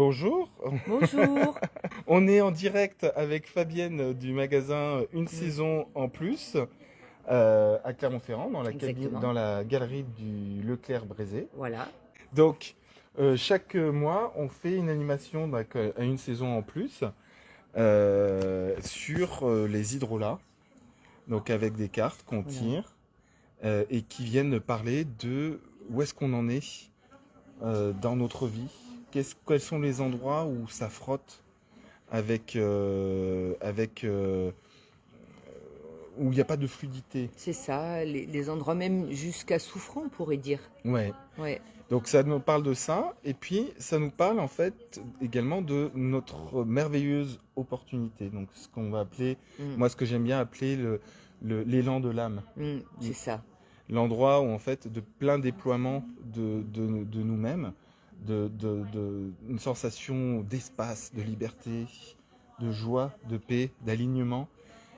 Bonjour, Bonjour. on est en direct avec Fabienne du magasin Une Mm, saison en plus à Clermont-Ferrand exactement. dans la galerie du Leclerc-Brézé. Voilà. Donc chaque mois on fait une animation à une saison en plus sur les hydrolats, donc avec des cartes qu'on Voilà. tire et qui viennent parler de où est-ce qu'on en est dans notre vie, quels sont les endroits où ça frotte avec où il n'y a pas de fluidité. C'est ça, les endroits même jusqu'à souffrant, on pourrait dire. Ouais. Ouais. Donc ça nous parle de ça, et puis ça nous parle en fait également de notre merveilleuse opportunité. Donc ce qu'on va appeler, Mm, moi ce que j'aime bien appeler l'élan de l'âme. c'est ça. L'endroit où en fait de plein déploiement de nous-mêmes, une sensation d'espace, de liberté, de joie, de paix, d'alignement.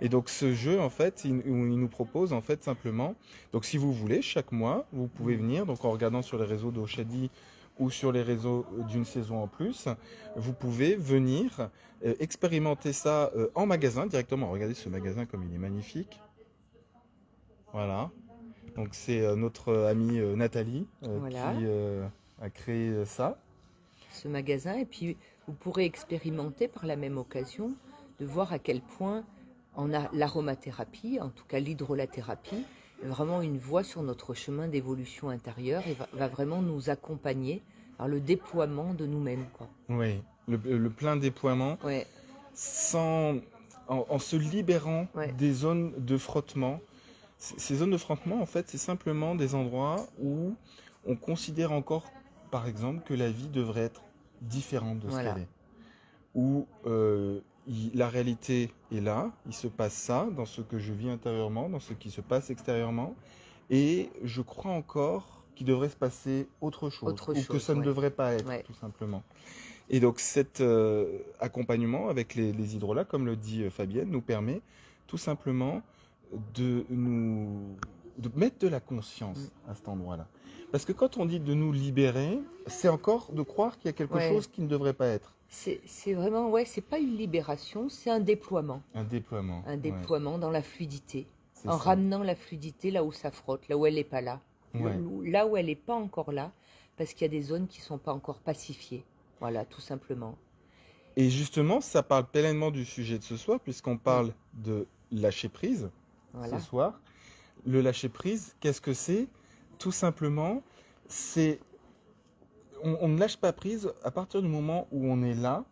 Et donc ce jeu, en fait, il nous propose en fait simplement, donc si vous voulez, chaque mois, vous pouvez Mm. venir, donc en regardant sur les réseaux d'Oshadi ou sur les réseaux d'une saison en plus, vous pouvez venir expérimenter ça en magasin directement. Regardez ce magasin comme il est magnifique. Voilà. Donc c'est notre amie Nathalie Voilà, qui a créé ça. ce magasin. Et puis, vous pourrez expérimenter par la même occasion de voir à quel point on a l'aromathérapie, en tout cas l'hydrolathérapie, est vraiment une voie sur notre chemin d'évolution intérieure et va vraiment nous accompagner par le déploiement de nous-mêmes, quoi. Oui, le plein déploiement Ouais, sans, en se libérant ouais, des zones de frottement. Ces zones de frottement, en fait, c'est simplement des endroits où on considère encore, par exemple, que la vie devrait être différente de ce qu'elle voilà. est. Où la réalité est là, il se passe ça dans ce que je vis intérieurement, dans ce qui se passe extérieurement, et je crois encore qu'il devrait se passer autre chose, Autre ou que chose, ça ne ouais. devrait pas être, Ouais. tout simplement. Et donc cet accompagnement avec les hydrolats, comme le dit Fabienne, nous permet tout simplement de mettre de la Mm. conscience à cet endroit-là. Parce que quand on dit de nous libérer, c'est encore de croire qu'il y a quelque Ouais. chose qui ne devrait pas être. C'est vraiment, ouais, c'est pas une libération, c'est un déploiement. Un déploiement, Un ouais, déploiement dans la fluidité. c'est En ça. ramenant la fluidité là où ça frotte, là où elle n'est pas là. Ouais. Là où elle n'est pas encore là, parce qu'il y a des zones qui ne sont pas encore pacifiées. Voilà, tout simplement. Et justement, ça parle pleinement du sujet de ce soir, puisqu'on Mm. parle de lâcher prise ce Voilà. soir. Le lâcher prise, qu'est-ce que c'est? Tout simplement, c'est on ne lâche pas prise à partir du moment où on est là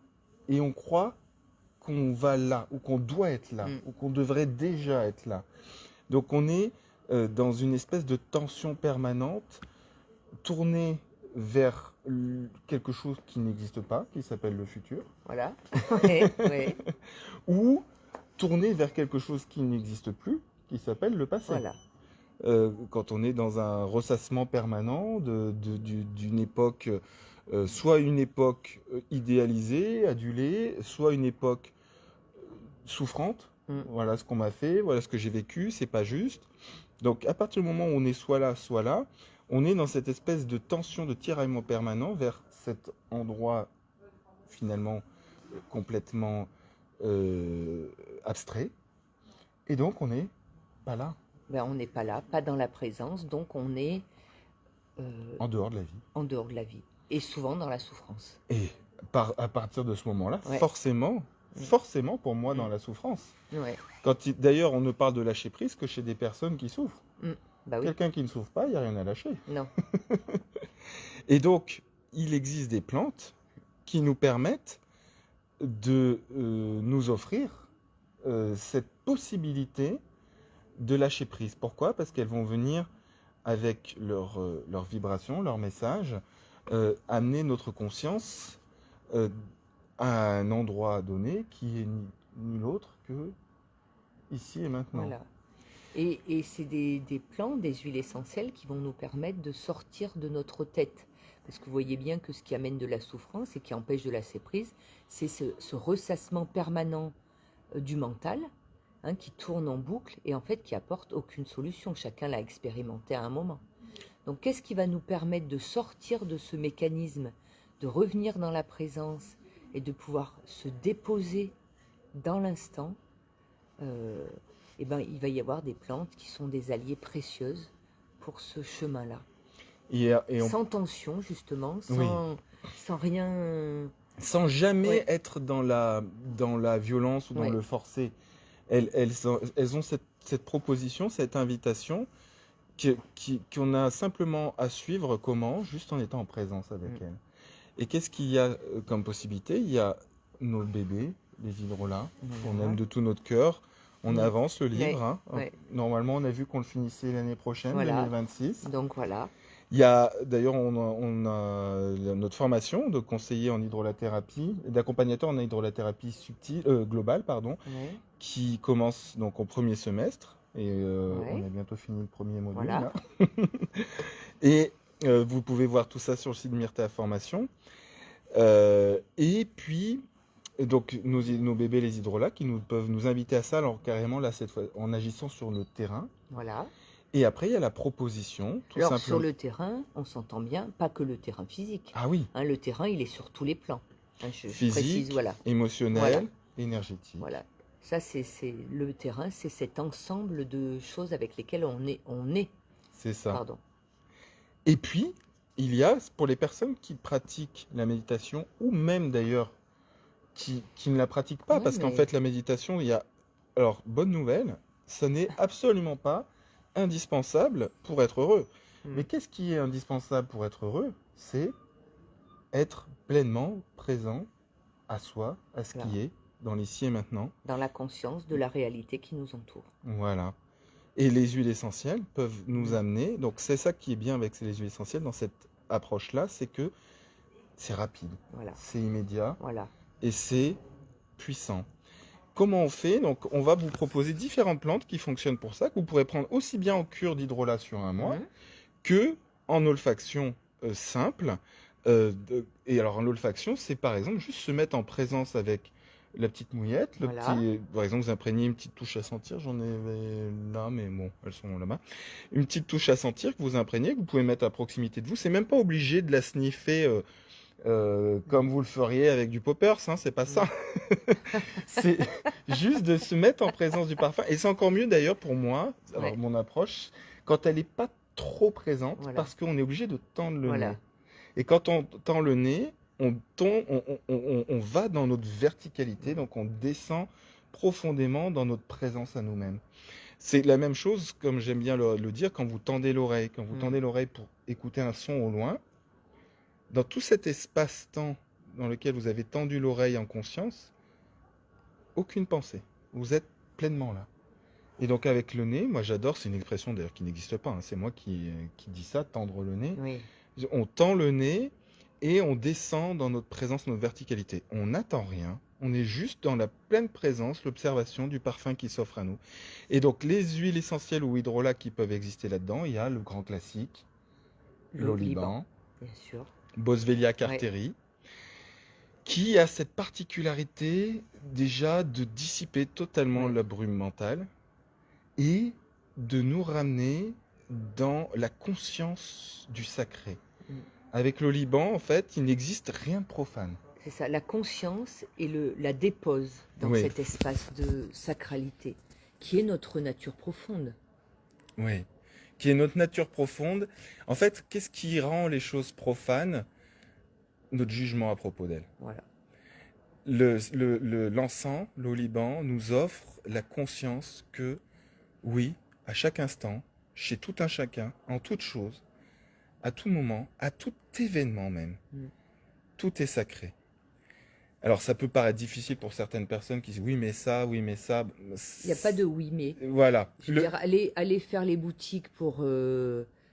et on croit qu'on va là, ou qu'on doit être là, Mm. ou qu'on devrait déjà être là. Donc on est dans une espèce de tension permanente, tournée vers quelque chose qui n'existe pas, qui s'appelle le futur, Voilà. Ouais, ouais. ou tournée vers quelque chose qui n'existe plus, qui s'appelle le passé. Voilà. Quand on est dans un ressassement permanent d'une époque, soit une époque idéalisée, adulée, soit une époque souffrante. Mm. Voilà ce qu'on m'a fait, voilà ce que j'ai vécu, c'est pas juste. Donc à partir du moment où on est soit là, on est dans cette espèce de tension de tiraillement permanent vers cet endroit finalement complètement euh, abstrait. Et donc on n'est pas là, Ben, on n'est pas là, pas dans la présence, donc on est euh, en dehors de la vie. en dehors de la vie. Et souvent dans la souffrance. Et à partir de ce moment-là, Ouais. Mm. forcément pour moi dans Mm. la souffrance. Ouais. D'ailleurs, on ne parle de lâcher prise que chez des personnes qui souffrent. Mm. Bah oui. Quelqu'un qui ne souffre pas, il n'y a rien à lâcher. Non. Et donc, il existe des plantes qui nous permettent de nous offrir cette possibilité de lâcher prise. Pourquoi? Parce qu'elles vont venir avec leur vibration, leur message, amener notre conscience euh, à un endroit donné qui est nul autre que ici et maintenant. Voilà. Et c'est des plants, des huiles essentielles qui vont nous permettre de sortir de notre tête. Parce que vous voyez bien que ce qui amène de la souffrance et qui empêche de lâcher prise, c'est ce ressassement permanent du mental, hein, qui tourne en boucle et en fait qui apporte aucune solution. Chacun l'a expérimenté à un moment. Donc qu'est-ce qui va nous permettre de sortir de ce mécanisme de revenir dans la présence et de pouvoir se déposer dans l'instant, eh ben, il va y avoir des plantes qui sont des alliées précieuses pour ce chemin-là. Et Sans tension, justement, oui, sans rien. sans jamais Ouais, être dans la violence ou dans ouais, le forcé. Elles ont cette proposition, cette invitation qu'on a simplement à suivre comment? Juste en étant en présence avec mm, elles. Et qu'est-ce qu'il y a comme possibilité? Il y a nos bébés, les hydrolats, qu'on aime voilà. de tout notre cœur. On Mm, avance le ouais, livre, hein. ouais, Normalement, on a vu qu'on le finissait l'année prochaine, voilà. 2026. Donc voilà. Il y a d'ailleurs, notre formation de conseiller en hydrolathérapie, d'accompagnateur en hydrolathérapie subtile, globale, pardon, Ouais, qui commence donc au premier semestre. Et on ouais, a bientôt fini le premier module voilà. là. Et vous pouvez voir tout ça sur le site de Myrtha Formation. Et puis, donc, nos bébés, les hydrolats, peuvent nous inviter à ça, alors carrément, là, cette fois, en agissant sur le terrain. Voilà. Et après, il y a la proposition, tout Alors sur simplement. le terrain, on s'entend bien, pas que le terrain physique. Ah oui, Hein, le terrain, il est sur tous les plans. Hein, je précise, physique, voilà. Voilà, émotionnel, énergétique. voilà. Ça, c'est le terrain, c'est cet ensemble de choses avec lesquelles on est, C'est ça. pardon. Et puis, il y a, pour les personnes qui pratiquent la méditation, ou même d'ailleurs qui ne la pratiquent pas, Ouais, parce qu'en mais fait, la méditation, il y a... Alors, bonne nouvelle, ça n'est absolument pas indispensable pour être heureux. Mais hmm, qu'est-ce qui est indispensable pour être heureux? C'est être pleinement présent à soi, à ce voilà, qui est, dans l'ici et maintenant. dans la conscience de la réalité qui nous entoure. Voilà. Et les huiles essentielles peuvent nous Hmm, amener, donc c'est ça qui est bien avec les huiles essentielles dans cette approche-là, c'est que c'est rapide, voilà, c'est immédiat voilà. et c'est puissant. Comment on fait? Donc, on va vous proposer différentes plantes qui fonctionnent pour ça, que vous pourrez prendre aussi bien en cure d'hydrolat sur un mois Hmm, que en olfaction simple. Et alors, en olfaction, c'est par exemple juste se mettre en présence avec la petite mouillette, le voilà. petit, par exemple, vous imprégnez une petite touche à sentir, j'en ai là, mais bon, elles sont là-bas. Une petite touche à sentir que vous imprégnez, que vous pouvez mettre à proximité de vous. C'est même pas obligé de la sniffer Hmm, comme vous le feriez avec du poppers, hein, c'est pas hmm, ça. C'est juste de se mettre en présence du parfum. Et c'est encore mieux d'ailleurs pour moi, alors ouais, mon approche, quand elle n'est pas trop présente, voilà, parce qu'on est obligé de tendre le voilà. nez. Et quand on tend le nez, on va dans notre verticalité, Hmm, donc on descend profondément dans notre présence à nous-mêmes. C'est la même chose, comme j'aime bien le dire, quand vous tendez l'oreille. Quand vous hmm, tendez l'oreille pour écouter un son au loin, dans tout cet espace-temps dans lequel vous avez tendu l'oreille en conscience, aucune pensée. Vous êtes pleinement là. Et donc avec le nez, moi j'adore, c'est une expression d'ailleurs qui n'existe pas, hein, c'est moi qui dis ça, tendre le nez. oui, On tend le nez et on descend dans notre présence, notre verticalité. On n'attend rien, on est juste dans la pleine présence, l'observation du parfum qui s'offre à nous. Et donc les huiles essentielles ou hydrolats qui peuvent exister là-dedans, il y a le grand classique, le Liban, l'oliban, bien sûr. Boswellia Ouais, carteri, qui a cette particularité déjà de dissiper totalement ouais. la brume mentale et de nous ramener dans la conscience du sacré. Hmm. Avec le Liban, en fait, il n'existe rien de profane. C'est ça, la conscience et la dépose dans Oui, cet espace de sacralité qui est notre nature profonde. oui. Qui est notre nature profonde. En fait, qu'est-ce qui rend les choses profanes? Notre jugement à propos d'elles. Voilà. L'encens, l'oliban, nous offre la conscience que, oui, à chaque instant, chez tout un chacun, en toute chose, à tout moment, à tout événement même, Mm. tout est sacré. Alors ça peut paraître difficile pour certaines personnes qui disent oui mais ça, Il n'y a pas de oui mais. voilà. Je veux dire, aller faire les boutiques pour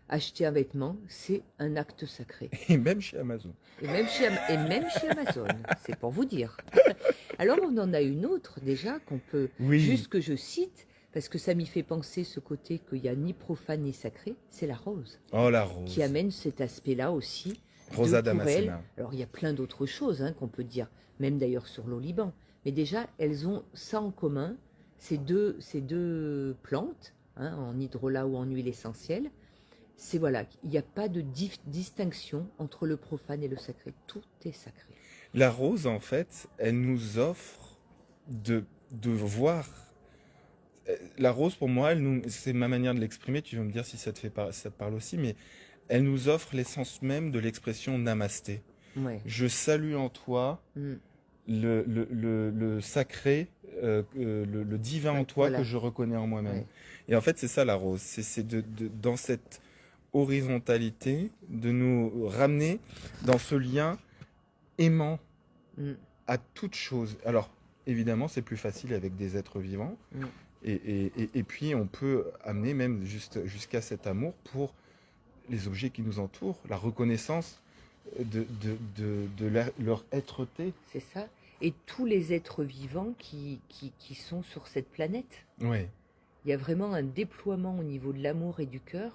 acheter un vêtement, c'est un acte sacré. Et même chez Amazon. Et même chez Amazon, c'est pour vous dire. Alors on en a une autre déjà qu'on peut, Oui. juste que je cite, parce que ça m'y fait penser ce côté qu'il n'y a ni profane ni sacré, c'est la rose, Oh la qui rose. amène cet aspect-là aussi de Rosa pour elles. Damascena. Alors il y a plein d'autres choses hein, qu'on peut dire, même d'ailleurs sur l'oliban. Mais déjà, elles ont ça en commun, ces deux plantes, hein, en hydrolat ou en huile essentielle, c'est voilà, il n'y a pas de distinction entre le profane et le sacré. Tout est sacré. La rose, en fait, elle nous offre de voir. La rose, pour moi, c'est ma manière de l'exprimer. Tu vas me dire si ça te parle aussi, mais elle nous offre l'essence même de l'expression namasté. Ouais. Je salue en toi Mm. le sacré, le divin en Ouais, toi que voilà. je reconnais en moi-même. Ouais. Et en fait, c'est ça la rose. C'est dans cette horizontalité, de nous ramener dans ce lien aimant Mm. à toute chose. Alors, évidemment, c'est plus facile avec des êtres vivants. Mm. Et puis, on peut amener même jusqu'à cet amour pour les objets qui nous entourent, la reconnaissance de leur être-té. C'est ça. Et tous les êtres vivants qui sont sur cette planète. Ouais. Il y a vraiment un déploiement au niveau de l'amour et du cœur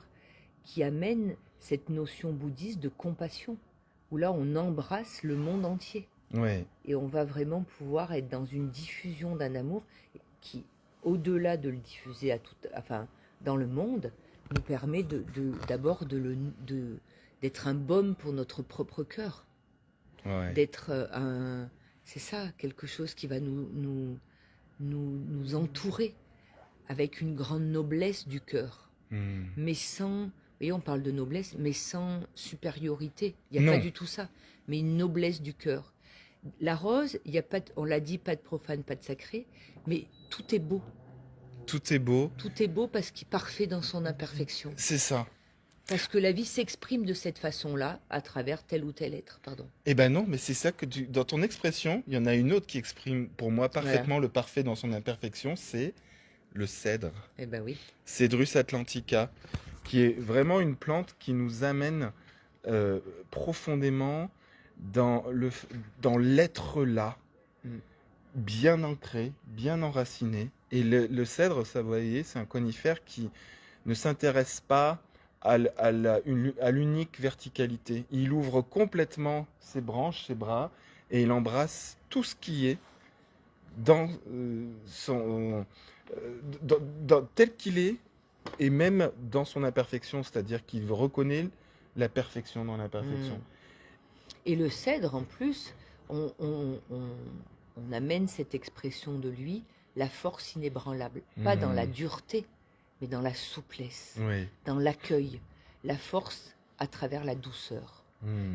qui amène cette notion bouddhiste de compassion, où là on embrasse le monde entier. Ouais. Et on va vraiment pouvoir être dans une diffusion d'un amour qui, au-delà de le diffuser dans le monde, nous permet d'abord d'être un baume pour notre propre cœur. Ouais. D'être c'est ça, quelque chose qui va nous entourer avec une grande noblesse du cœur. Mais sans, vous voyez, on parle de noblesse, mais sans supériorité. Il n'y a Non. pas du tout ça, mais une noblesse du cœur. La rose, il y a pas, on l'a dit, pas de profane, pas de sacré, mais tout est beau. Tout est beau. Tout est beau parce qu'il est parfait dans son imperfection. C'est ça. Parce que la vie s'exprime de cette façon-là, à travers tel ou tel être, pardon. Eh ben non, mais c'est ça que dans ton expression, il y en a une autre qui exprime pour moi parfaitement le parfait dans son imperfection, c'est le cèdre. Eh ben oui. Cedrus atlantica, qui est vraiment une plante qui nous amène profondément dans l'être là, bien ancré, bien enraciné. Et le cèdre, ça, vous voyez, c'est un conifère qui ne s'intéresse pas à l'unique verticalité. Il ouvre complètement ses branches, ses bras, et il embrasse tout ce qui est dans tel qu'il est, et même dans son imperfection, c'est-à-dire qu'il reconnaît la perfection dans l'imperfection. Et le cèdre, en plus, on amène cette expression de lui, la force inébranlable, pas dans la dureté, mais dans la souplesse, dans l'accueil, la force à travers la douceur.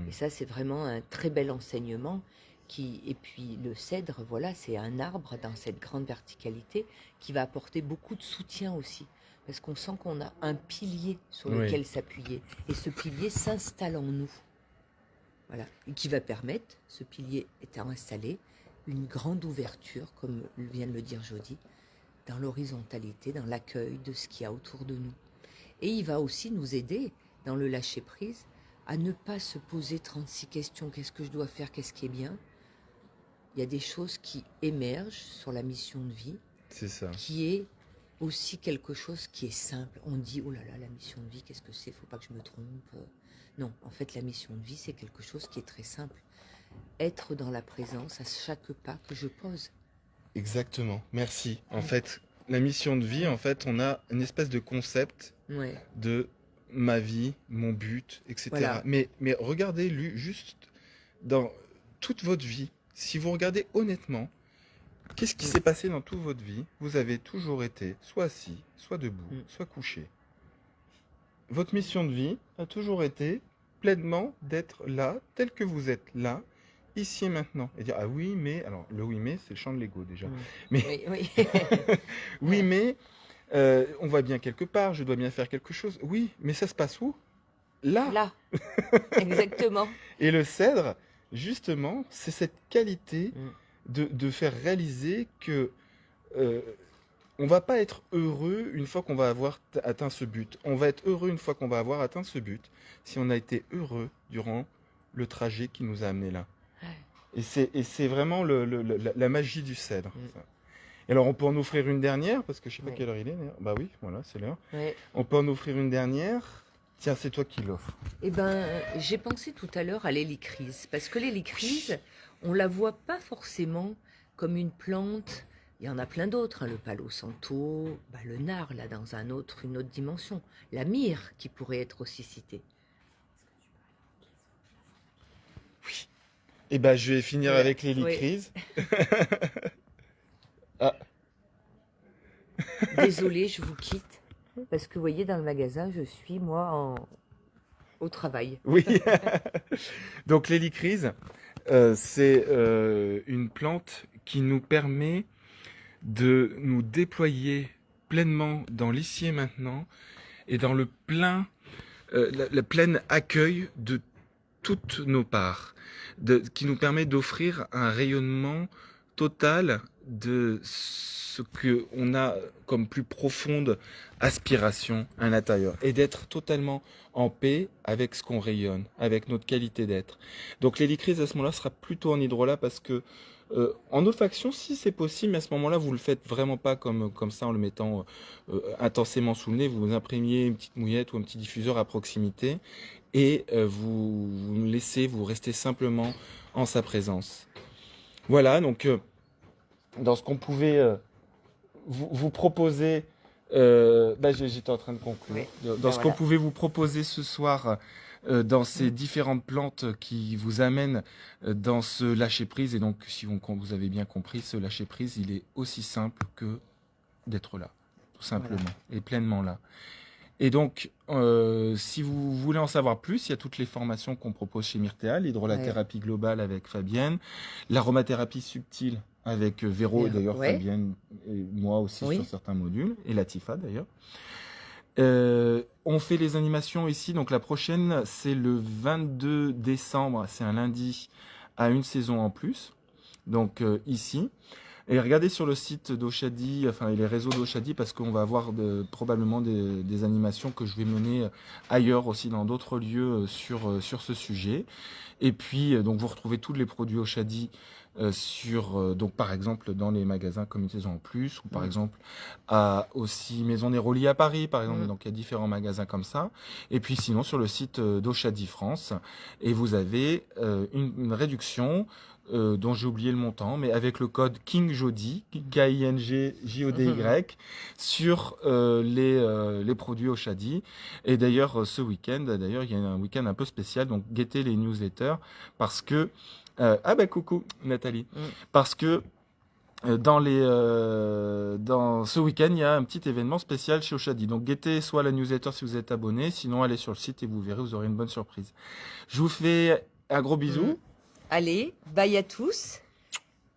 Et ça, c'est vraiment un très bel enseignement. Et puis le cèdre, voilà, c'est un arbre dans cette grande verticalité qui va apporter beaucoup de soutien aussi. Parce qu'on sent qu'on a un pilier sur lequel s'appuyer. Et ce pilier s'installe en nous. Voilà. Et qui va permettre, ce pilier étant installé, une grande ouverture, comme vient de le dire Jody, dans l'horizontalité, dans l'accueil de ce qu'il y a autour de nous. Et il va aussi nous aider, dans le lâcher-prise, à ne pas se poser 36 questions. Qu'est-ce que je dois faire? Qu'est-ce qui est bien? Il y a des choses qui émergent sur la mission de vie, c'est ça, qui est aussi quelque chose qui est simple. On dit, oh là là, la mission de vie, qu'est-ce que c'est? Faut pas que je me trompe. Non, en fait, la mission de vie, c'est quelque chose qui est très simple. Être dans la présence à chaque pas que je pose. Exactement, merci. En fait, la mission de vie, en fait, on a une espèce de concept de ma vie, mon but, etc. Voilà. Mais regardez, juste dans toute votre vie, si vous regardez honnêtement, qu'est-ce qui s'est passé dans toute votre vie? Vous avez toujours été soit assis, soit debout, soit couché. Votre mission de vie a toujours été pleinement d'être là, tel que vous êtes là, ici et maintenant. Et dire, ah oui, mais... Alors, le oui, mais, c'est le chant de l'ego déjà. Mais, oui, mais, on va bien quelque part, je dois bien faire quelque chose. Oui, mais ça se passe où? Là. Là, exactement. Et le cèdre, justement, c'est cette qualité de faire réaliser que on va pas être heureux une fois qu'on va avoir atteint ce but. On va être heureux une fois qu'on va avoir atteint ce but, si on a été heureux durant le trajet qui nous a amenés là. Et c'est vraiment la magie du cèdre. Ça. Et alors, on peut en offrir une dernière, parce que je sais pas quelle heure il est. Bah oui, voilà, c'est l'heure. On peut en offrir une dernière. Tiens, c'est toi qui l'offres. Eh ben, j'ai pensé tout à l'heure à l'hélicryse, parce que l'hélicryse, on la voit pas forcément comme une plante Il y en a plein d'autres, hein, le Palo Santo, le nard, là, dans une autre dimension. La myrrhe, qui pourrait être aussi citée. Oui. Et ben, je vais finir Voilà. avec Oui. l'hélicryse. Ah, Désolée, je vous quitte. Parce que vous voyez, dans le magasin, je suis, moi, au travail. oui. Donc l'hélicryse, c'est une plante qui nous permet de nous déployer pleinement dans l'ici et maintenant et dans le plein accueil de toutes nos parts, qui nous permet d'offrir un rayonnement total de ce que on a comme plus profonde aspiration à l'intérieur et d'être totalement en paix avec ce qu'on rayonne, avec notre qualité d'être. Donc l'hélicryse à ce moment-là sera plutôt en hydrolat parce que en olfaction, si c'est possible, mais à ce moment-là, vous le faites vraiment pas comme ça en le mettant intensément sous le nez. Vous imprimiez une petite mouillette ou un petit diffuseur à proximité et vous restez simplement en sa présence. Voilà, donc dans ce qu'on pouvait vous proposer, j'étais en train de conclure, Oui. dans ce qu'on Voilà. pouvait vous proposer ce soir dans ces différentes plantes qui vous amènent dans ce lâcher-prise, et donc si vous avez bien compris, ce lâcher-prise, il est aussi simple que d'être là, tout simplement, et pleinement là. Et donc, si vous voulez en savoir plus, il y a toutes les formations qu'on propose chez Myrtea, l'hydrolathérapie globale avec Fabienne, l'aromathérapie subtile avec Véro, et d'ailleurs Ouais. Fabienne et moi aussi Oui. sur certains modules, et Latifa d'ailleurs. On fait les animations ici, donc la prochaine c'est le 22 décembre, c'est un lundi, à une saison en plus, donc ici. Et regardez sur le site d'Oshadi, enfin les réseaux d'Oshadi, parce qu'on va avoir probablement des animations que je vais mener ailleurs aussi dans d'autres lieux sur ce sujet. Et puis donc vous retrouvez tous les produits Oshadi donc par exemple dans les magasins comme une saison en plus, ou par exemple à aussi Maison Néroli à Paris par exemple, donc il y a différents magasins comme ça. Et puis sinon sur le site d'Oshadi France, et vous avez une réduction dont j'ai oublié le montant, mais avec le code KINGJODY, KINGJODY, sur les produits Oshadi. Et d'ailleurs, ce week-end, il y a un week-end un peu spécial, donc guettez les newsletters, parce que... coucou Nathalie. Parce que dans ce week-end, il y a un petit événement spécial chez Oshadi. Donc guettez soit la newsletter si vous êtes abonné, sinon allez sur le site et vous verrez, vous aurez une bonne surprise. Je vous fais un gros bisou. Allez, bye à tous.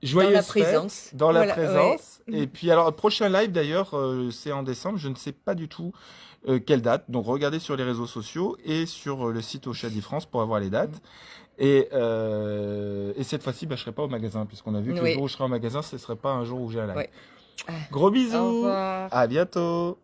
Joyeuse dans la fête, présence. dans la Voilà, présence. ouais. Et puis alors, le prochain live d'ailleurs, c'est en décembre. Je ne sais pas du tout quelle date. Donc regardez sur les réseaux sociaux et sur le site Oshadi France pour avoir les dates. Et cette fois-ci, je ne serai pas au magasin, puisqu'on a vu que le jour où je serai au magasin, ce ne serait pas un jour où j'ai un live. Ouais. Gros Au bisous. revoir. À bientôt.